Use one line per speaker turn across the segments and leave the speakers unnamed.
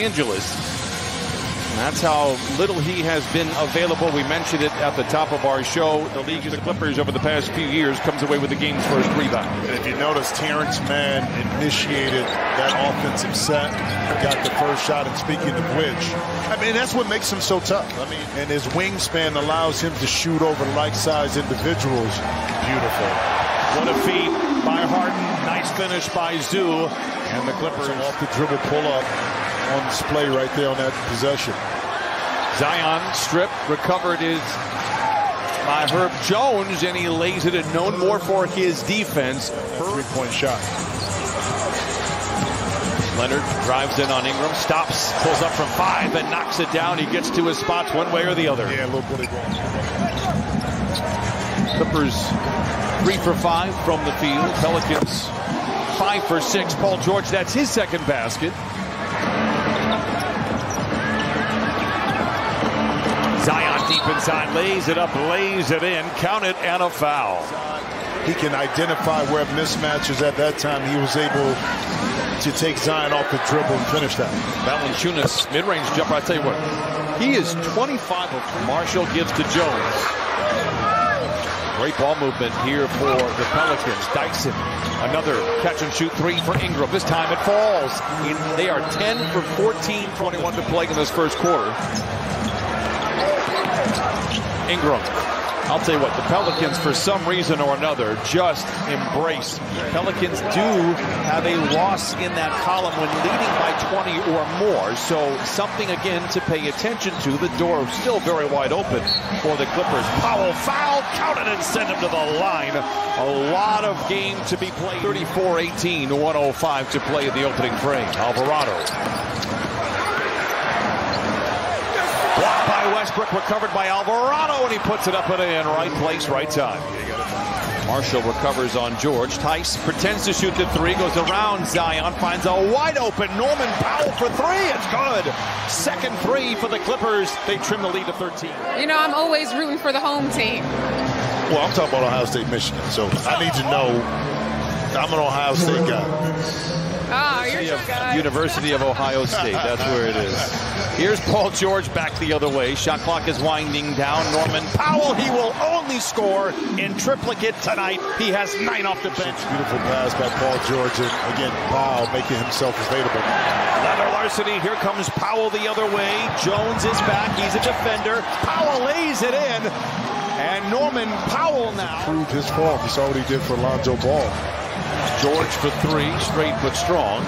Angeles. That's how little he has been available. We mentioned it at the top of our show. The league of the Clippers over the past few years comes away with the game's first rebound.
And if you notice, Terrence Mann initiated that offensive set, got the first shot, and speaking of which, I mean, that's what makes him so tough. I mean, and his wingspan allows him to shoot over like-sized individuals. Beautiful.
What a feed by Harden. Nice finish by Zoo. And the Clippers
off the dribble pull-up on display right there on that possession.
Zion stripped, recovered is by Herb Jones, and he lays it in, known more for his defense.
Three-point shot.
Leonard drives in on Ingram, stops, pulls up from 5 and knocks it down. He gets to his spots one way or the other.
Yeah, a little bit of ball.
Clippers 3 for 5 from the field. Pelicans 5 for 6. Paul George, that's his second basket. Zion deep inside, lays it up, lays it in, count it, and a foul.
He can identify where mismatches at that time. He was able to take Zion off the dribble and finish that.
Valanciunas, mid-range jumper, I tell you what, he is 25. Marshall gives to Jones. Great ball movement here for the Pelicans. Dyson, another catch-and-shoot 3 for Ingram. This time it falls. They are 10 for 14, 21 to play in this first quarter. Ingram. I'll tell you what, the Pelicans, for some reason or another, just embrace. Pelicans do have a loss in that column when leading by 20 or more. So something, again, to pay attention to. The door still very wide open for the Clippers. Powell foul, count it and send him to the line. A lot of game to be played. 34-18, 105 to play in the opening frame. Alvarado. Blocked by Westbrook, recovered by Alvarado, and he puts it up and in. Right place, right time. Marshall recovers on George. Tice pretends to shoot the 3, goes around Zion, finds a wide open Norman Powell for 3. It's good. Second 3 for the Clippers. They trim the lead to 13.
You know, I'm always rooting for the home team.
Well, I'm talking about Ohio State, Michigan, so I need to know. I'm an Ohio State guy.
Oh, you're your guy.
University of Ohio State. That's where it is. Here's Paul George back the other way. Shot clock is winding down. Norman Powell, he will only score in triplicate tonight. He has 9 off the bench.
Beautiful pass by Paul George. And again, Powell making himself available.
Leather Larceny. Here comes Powell the other way. Jones is back. He's a defender. Powell lays it in. And Norman Powell now
proved his form. He saw what he did for Lonzo Ball.
George for 3, straight but strong.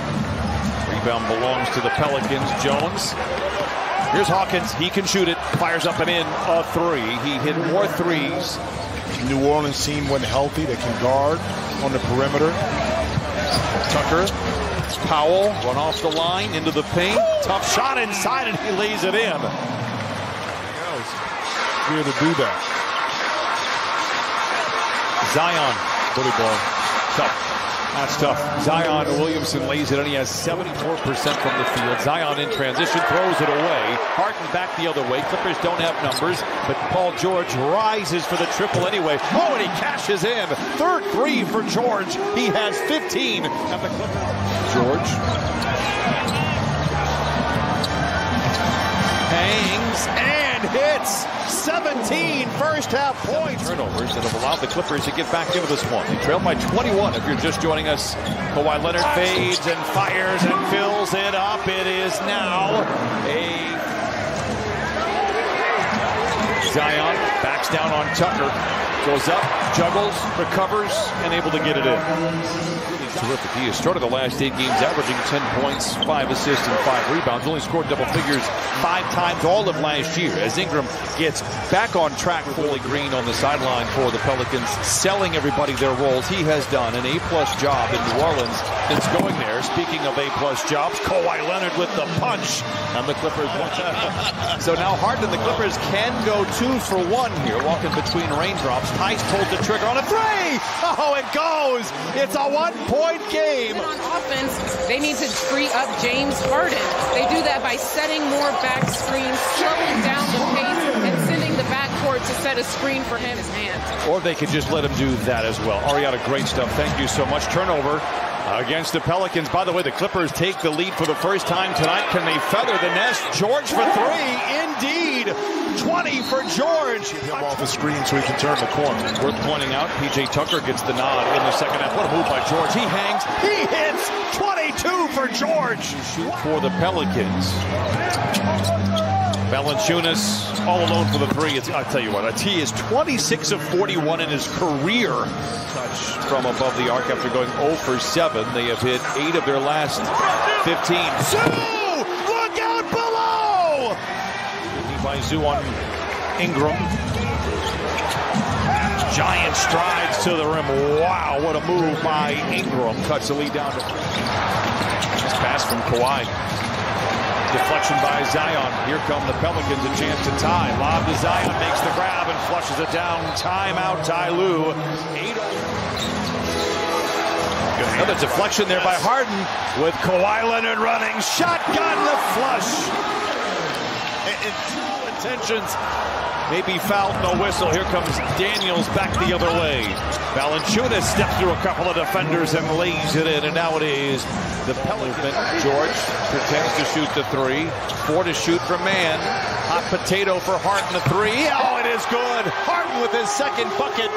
Rebound belongs to the Pelicans. Jones. Here's Hawkins. He can shoot it. Fires up and in a 3. He hit more 3s.
New Orleans team when healthy. They can guard on the perimeter.
Tucker. Powell run off the line into the paint. Tough shot inside and he lays it in.
Here to do that.
Zion.
Bully ball.
Tough. That's tough. Zion Williamson lays it in. He has 74% from the field. Zion in transition, throws it away. Harden back the other way. Clippers don't have numbers, but Paul George rises for the triple anyway. Oh, and he cashes in. Third 3 for George. He has 15. And the Clippers. George. Hangs and hits. 17 first-half points. Turnovers that have allowed the Clippers to get back into this one. They trail by 21 if you're just joining us. Kawhi Leonard fades and fires and fills it up. It is now a Zion backs down on Tucker. Goes up, juggles, recovers, and able to get it in. Terrific. He has started the last 8 games averaging 10 points, 5 assists, and 5 rebounds. Only scored double figures 5 times all of last year. As Ingram gets back on track, fully green on the sideline for the Pelicans, selling everybody their roles. He has done an A-plus job in New Orleans since going there. Speaking of A-plus jobs, Kawhi Leonard with the punch, and the Clippers watch out. So now Harden and the Clippers can go 2 for 1 here, walking between raindrops. Tice pulls the trigger on a 3. Oh, it goes. It's a 1-point game.
On offense, they need to free up James Harden. They do that by setting more back screens, slowing down the pace, and sending the backcourt to set a screen for him, his man.
Or they could just let him do that as well. Ariana, great stuff. Thank you so much. Turnover. against the Pelicans. By the way, the Clippers take the lead for the first time tonight. Can they feather the nest? George for three. Indeed. 20 for George.
Get him off the screen so he can turn the corner.
Worth pointing out, P.J. Tucker gets the nod in the second half. What a move by George. He hangs. He hits. 22 for George. For the Pelicans. Valanciunas all alone for the three. I'll tell you what, he is 26 of 41 in his career. Touch from above the arc after going 0 for 7. They have hit 8 of their last 15. Zoo! Look out below! By Zoo on Ingram. Giant strides to the rim. Wow, what a move by Ingram. Cuts the lead down. This pass from Kawhi. Deflection by Zion. Here come the Pelicans, a chance to tie. Lob to Zion, makes the grab and flushes it down. Timeout, Ty Lue. Another deflection there by Harden with Kawhi Leonard running. Shotgun the flush. Intentions. Maybe fouled, no whistle. Here comes Daniels back the other way. Valanciunas steps through a couple of defenders and lays it in. And nowadays, the Pelicans. George pretends to shoot the three. 4 to shoot for Mann. Hot potato for Harden, the three. Oh, it is good. Harden with his second bucket.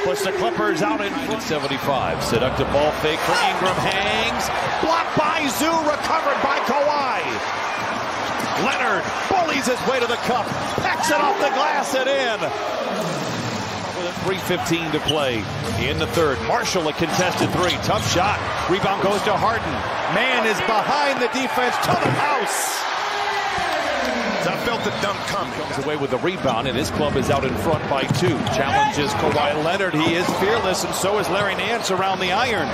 Puts the Clippers out in 75. Seductive ball fake for Ingram. Hangs. Blocked by Zoo. Recovered by Kawhi. Leonard bullies his way to the cup, pecks it off the glass and in. With 3:15 to play in the third. Marshall a contested three. Tough shot. Rebound goes to Harden. Mann is behind the defense to the house.
I felt the dunk coming.
Comes away with the rebound, and his club is out in front by 2. Challenges Kawhi Leonard. He is fearless, and so is Larry Nance around the iron.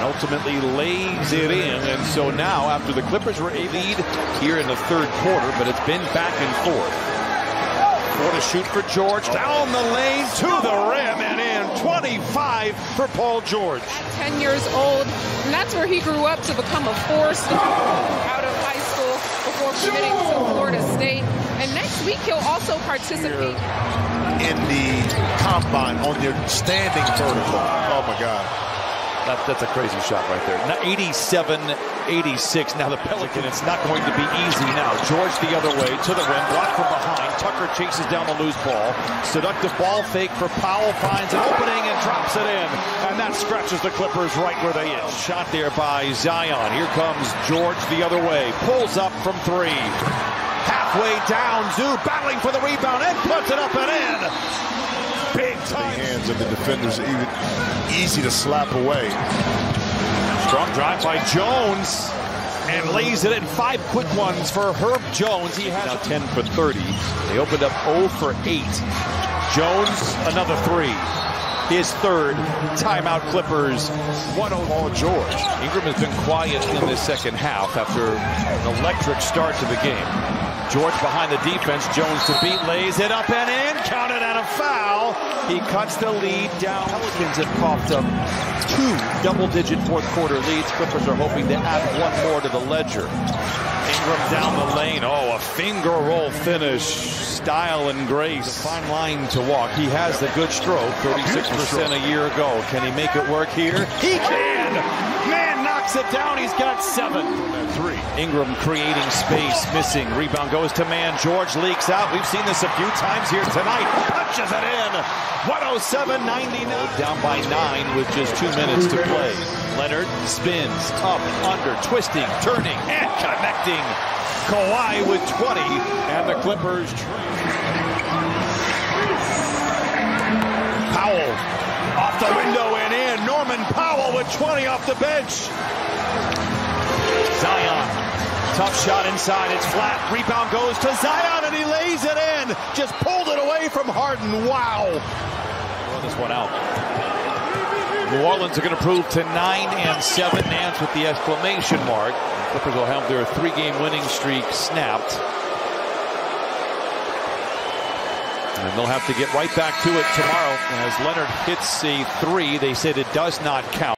Ultimately lays it in, and so now after the Clippers were a lead here in the third quarter, but it's been back and forth. 4 to shoot for George, down the lane to the rim and in. 25 for Paul George.
10 years old, and that's where he grew up to become a force out of high school before committing to Florida State. And next week he'll also participate
in the combine on their standing vertical. Oh my God.
That's a crazy shot right there. 87-86. Now the Pelicans, it's not going to be easy now. George the other way to the rim, blocked from behind. Tucker chases down the loose ball. Seductive ball fake for Powell, finds an opening and drops it in. And that scratches the Clippers right where they is. Shot there by Zion. Here comes George the other way. Pulls up from 3. Halfway down, Zoo battling for the rebound and puts it up and in. Big time.
The hands of the defenders even easy to slap away.
Strong drive by Jones and lays it in. 5 quick ones for Herb Jones. He has now 10 for 30. They opened up 0 for 8. Jones another 3. His third. Timeout Clippers. 1-0 Paul George. Ingram has been quiet in the second half after an electric start to the game. George behind the defense. Jones to beat, lays it up and in. Counted and a foul. He cuts the lead down. Pelicans have popped up 2 double-digit fourth quarter leads. Clippers are hoping to add 1 more to the ledger. Ingram down the lane. Oh, a finger roll finish. Style and grace. A fine line to walk. He has the good stroke. 36% a year ago. Can he make it work here? He can! Man knocks it down. He's got 7. 3. Ingram creating space, missing. Rebound goes to Mann. George leaks out. We've seen this a few times here tonight. Punches it in. 107-99. Down by 9 with just 2 minutes to play. Leonard spins up, under, twisting, turning, and connecting. Kawhi with 20, and the Clippers trail. Powell off the window and in. Norman Powell with 20 off the bench. Zion, tough shot inside. It's flat. Rebound goes to Zion, and he lays it in. Just pulled it away from Harden. Wow. Throw this one out. New Orleans are going to prove to 9-7. Nance with the exclamation mark. The Clippers will have their 3-game winning streak snapped. And they'll have to get right back to it tomorrow. As Leonard hits a 3, they said it does not count.